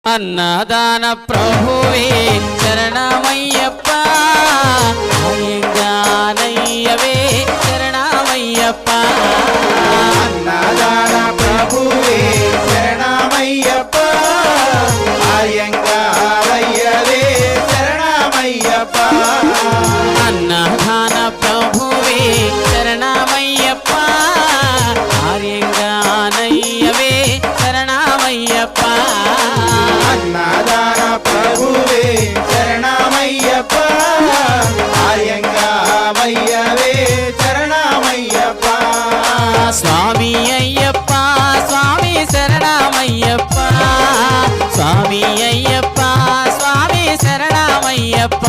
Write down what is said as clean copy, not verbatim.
అన్నదాన ప్రభువే శరణమయ్యప్ప అయ్యంగానయ్యవే శరణమయ్యప్ప అన్నదాన ప్రభువే శరణమయ్యప్ప అయ్యంగారయ్యవే శరణమయ్యప్ప అన్నదాన ప్రభువే శరణమయ్యప్ప అయ్యంగానయ్యవే శరణమయ్యప్ప అన్నదాన ప్రభువే శరణమయ్యప్ప అయ్యంగారయ్యవే శరణమయ్యప్ప స్వామి అయ్యప్ప స్వామి శరణమయ్యప్ప స్వామి అయ్యప్ప స్వామి శరణమయ్యప్ప